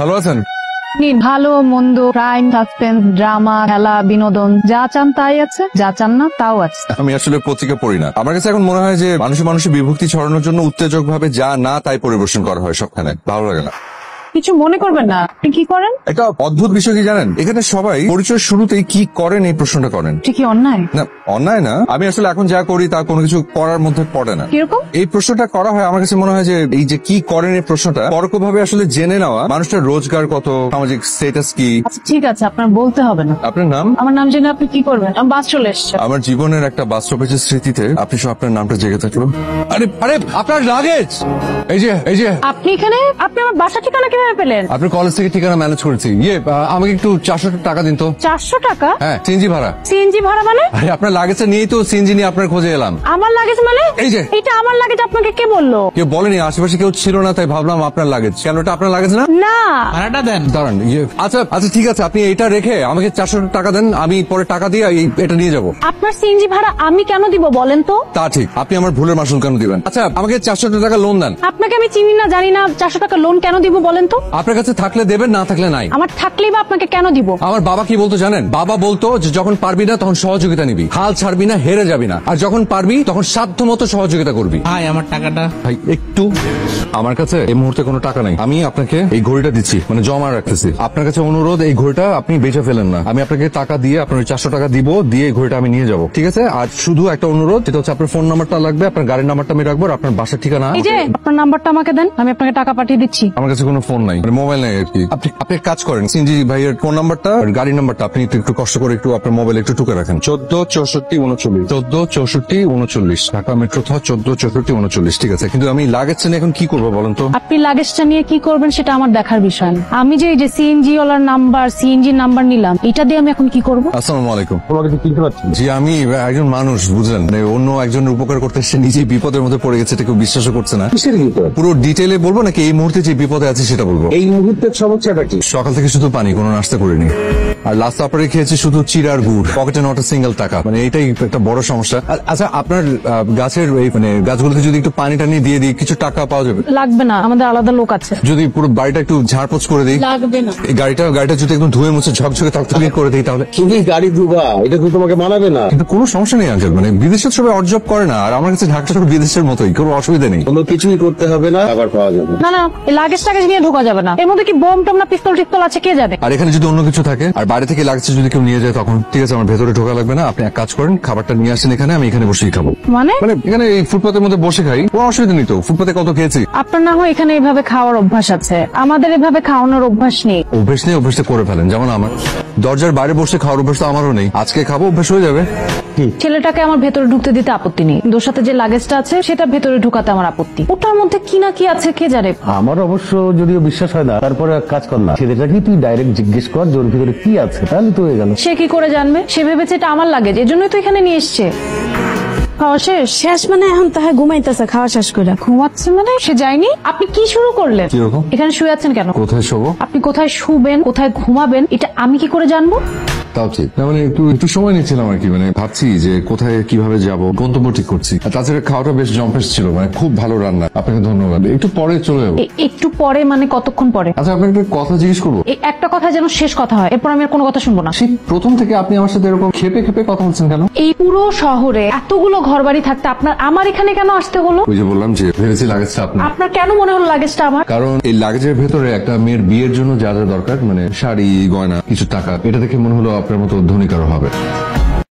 ভালো আছেন? ভালো মন্দ, ক্রাইম, সাসপেন্স, ড্রামা, খেলা, বিনোদন, যা চান তাই আছে, যা চান না তাও আছে। আমি আসলে পত্রিকা পড়ি না। আমার কাছে এখন মনে হয় যে মানুষে বিভক্তি ছড়ানোর জন্য উত্তেজক ভাবে যা না তাই পরিবেশন করা হয় সবখানে। ভালো লাগে না। কিছু মনে করবেন না। আপনি কি করেন? একটা অদ্ভুত বিষয় কি জানেন, এখানে সবাই পরিচয় শুরুতেই কি করেন এই প্রশ্নটা করেন। কি অন্যায়? না, অন্যায় না। আমি আসলে এখন যা করি তা কোনো কিছু করার মধ্যে পড়ে না। কিরকম? এই প্রশ্নটা করা হয় আমার কাছে মনে হয় যে এই যে কি করেন এই প্রশ্নটা পরোক্ষভাবে আসলে জেনে নেওয়া মানুষটার রোজগার কত, সামাজিক স্ট্যাটাস কি। আচ্ছা ঠিক আছে, আপনার বলতে হবে না। আপনার নাম? আমার নাম জেনে আপনি কি করবেন? আমার বাস চলে এসছে। আমার জীবনের একটা বাস্তবের স্মৃতিতে আপনি সব আপনার নামটা জেগে থাকলো। আরে আরে আপনার লাগেজ এই যে আপনি এখানে? আপনি আমার বাসা ঠিকানা কিভাবে পেলেন? আপনার কলেজ থেকে ঠিকানা ম্যানেজ করেছি। আমাকে একটু 400 টাকা দিন তো। 400 টাকা? হ্যাঁ, সিএনজি ভাড়া। সিএনজি ভাড়া মানে? আরে আপনার লাগেজটা নিয়েই তো সিএনজি নিয়ে আপনার খোঁজে এলাম। আমার লাগেজ মানে? এই যে এটা আমার লাগেজ, আপনাকে কে বললো? কেউ বলেনি, আশেপাশে কেউ ছিল না তাই ভাবলাম আপনার লাগেজ। কেন, এটা আপনার লাগেজ না? না। ভাড়াটা দেন। দাঁড়ান, আচ্ছা ঠিক আছে, আপনি এটা রেখে আমাকে 400 টাকা দেন, আমি পরে টাকা দিয়ে এটা নিয়ে যাবো। আপনার সিএনজি ভাড়া আমি কেন দিব বলেন তো? তা ঠিক, আপনি আমার ভুলের মাসুল কেন দিবেন? আচ্ছা আমাকে 400 টাকা লোন দেন। আপনাকে আমি চিনি না, জানি না, 400 টাকা লোন কেন দিব বলেন তো? আপনার কাছে থাকলে দেবেন, না থাকলে নাই। আমার থাকলেই বা আপনাকে কেন দিব? আমার বাবা কি বলতো জানেন? বাবা বলতো যে যখন পারবি না তখন সহযোগিতা নিবি, হাল ছাড়বি না, হেরে যাবি না, আর যখন পারবি তখন সাধ্য মতো সহযোগিতা করবি। ভাই আমার টাকাটা। ভাই একটু, আমার কাছে এই মুহূর্তে কোনো টাকা নাই। আমি আপনাকে এই ঘড়িটা দিচ্ছি, মানে জমা রাখতেছি। আপনার কাছে অনুরোধ, এই ঘড়িটা আপনি বেচে ফেলেন না। আমি আপনাকে টাকা দিয়ে আপনার 400 টাকা দিব, দিয়ে এই ঘড়িটা আমি নিয়ে যাব, ঠিক আছে? আর শুধু একটা অনুরোধ, যেটা হচ্ছে আপনার ফোন নাম্বারটা লাগবে, আপনার গাড়ির নাম্বারটা আমি রাখবো, আর আপনার বাসার ঠিকানা। এই যে আপনার নাম্বারটা আমাকে দেন, আমি আপনাকে টাকা পাঠিয়ে দিচ্ছি। আমার কাছে কোনো ফোন নাই, মানে মোবাইল নাই আর কি। আপনি এক কাজ করেন, সিনজি ভাইয়ের ফোন নাম্বারটা আর গাড়ির নাম্বারটা আপনি একটু কষ্ট করে একটু আপনার মোবাইলে একটু টুকে রাখেন। 146439 ঢাকা মেট্রো থ 146439, ঠিক আছে? কিন্তু আমি লাগেজটা নিয়ে এখন কি করবো বলেন তো? আপনি লাগেজটা নিয়ে কি করবেন সেটা আমার দেখার বিষয় না। আমি যে এই যে সিএনজি ওয়ালার নাম্বার, সিএনজি নাম্বার নিলাম, এটা দিয়ে আমি এখন কি করব? আসসালামু আলাইকুম। তোমাকে কি চিনতে পারছেন? জি, আমি একজন মানুষ, বুঝলেন, মানে অন্য একজনের উপকার করতে এসে নিজেই বিপদের মধ্যে পড়ে গেছে, এটা কেউ বিশ্বাসও করছে না। পুরো ডিটেইলে বলবো নাকি এই মুহূর্তে যে বিপদে আছে সেটা বলবো? এই মুহূর্তের সমস্যাটা কি? সকাল থেকে শুধু পানি, কোনো নাস্তা করিনি, আর লাস্ট আপারে খেয়েছি শুধু চিড় আর গুড়, পকেটে নট সিঙ্গেল টাকা। মানে এটাই একটা বড় সমস্যা। আচ্ছা আপনার গাছের এই মানে গাছগুলোতে যদি একটু পানি টানি দিয়ে দিই, কিছু টাকা পাওয়া যাবে? লাগবে না, আমাদের আলাদা লোক আছে। যদি পুরো বাড়িটা একটু ঝাড়পোছ করে দিই? লাগবে না। এই গাড়িটা যদি একদম ধুয়ে মুছে ঝকঝকে তকতকে করে দিই তাহলে? তুমি গাড়ি ধুবা, এটা তো তোমাকে মানাবে না। কিন্তু কোনো সমস্যা নেই আঙ্কেল, মানে বিদেশের সবাই অর্জব করে না, আর আমার কাছে ঢাকা শহর বিদেশের মতোই, কোনো অসুবিধা নেই। কোনো কিছুই করতে হবে না, আবার পাওয়া যাবে। না না, এই লাগেজ টাগেজ নিয়ে ঢোকা যাবে না। এর মধ্যে কি বোম টম না পিস্তল টিস্তল আছে কে জানে। আর এখানে যদি অন্য কিছু থাকে আর বাইরে থেকে লাগছে যদি কেউ নিয়ে যায় তখন ঠিক আছে, আমার ভেতরে ঢোকা লাগবে না। আপনি এক কাজ করেন, খাবারটা নিয়ে আসেন এখানে, আমি এখানে বসেই খাবো। মানে মানে এখানে এই ফুটপাতের মধ্যে বসে খাই, কোনো অসুবিধা নেই তো। ফুটপাতে কত খেয়েছি। আপনার না হয় এখানে এভাবে খাওয়ার অভ্যাস আছে, আমাদের এভাবে খাওয়ানোর অভ্যাস নেই। অভ্যেস নেই, অভ্যেসটা করে ফেলেন। যেমন আমার দরজার বাইরে বসে খাওয়ার অভ্যাস তো আমারও নেই, আজকে খাবো, অভ্যেস হয়ে যাবে। ছেলেটাকে আমার ভেতরে ঢুকতে দিতে আপত্তি নেই, ওর সাথে যে লাগেজটা আছে সেটা ভেতরে ঢুকাতে আমার আপত্তি। ওটার মধ্যে কি না কি আছে কে জানে। আমার অবশ্য যদিও বিশ্বাস হয় না, তারপরে এক কাজ কর না, ছেলেটাকে তুই ডাইরেক্ট জিজ্ঞেস কর যে ওর ভিতরে কি আছে, তাহলে তো হয়ে গেল। সে কি করে জানবে? সে ভেবেছে এটা আমার লাগেজ, এজন্যই তো এখানে নিয়ে এসছে। খাওয়া শেষ? শেষ মানে এখন তাহা ঘুমাইতেছে, খাওয়া শেষ করে। ঘুমাচ্ছে মানে? সে যায়নি? আপনি কি শুরু করলেন? কিরকম? এখানে শুয়ে আছেন কেন? কোথায় শোবো? আপনি কোথায় শুবেন, কোথায় ঘুমাবেন, এটা আমি কি করে জানবো? তাও ঠিক না, মানে একটু সময় নিচ্ছিলাম আর কি, মানে ভাবছি যে কোথায় কিভাবে যাব, গন্তব্য ঠিক করছি। আর তাছাড়া খাওয়াটা বেশ জম্পেশ ছিল, মানে খুব ভালো রান্না। আপনাকে ধন্যবাদ। একটু পরে চলে যাবো। একটু পরে মানে কতক্ষণ পরে? আচ্ছা আপনাকে একটা কথা জিজ্ঞেস করবো? এই একটা কথা যেন শেষ কথা হয়, এরপর আমি আর কোনো কথা শুনবো না। সেই প্রথম থেকে আপনি আমার সাথে এরকম খেপে খেপে কথা বলছেন কেন? এই পুরো শহরে এতগুলো ঘরবাড়ি থাকতে আপনার আমার এখানে কেন আসতে হলো? ওই যে বললাম যে ভেবেছি লাগেজটা আপনার। আপনার কেন মনে হলো লাগেজটা আমার? কারণ এই লাগেজের ভেতরে একটা মেয়ের বিয়ের জন্য যা যা দরকার, মানে শাড়ি, গয়না, কিছু টাকা, এটা দেখে মনে হলো আপনার মতো ধনী কারো হবে।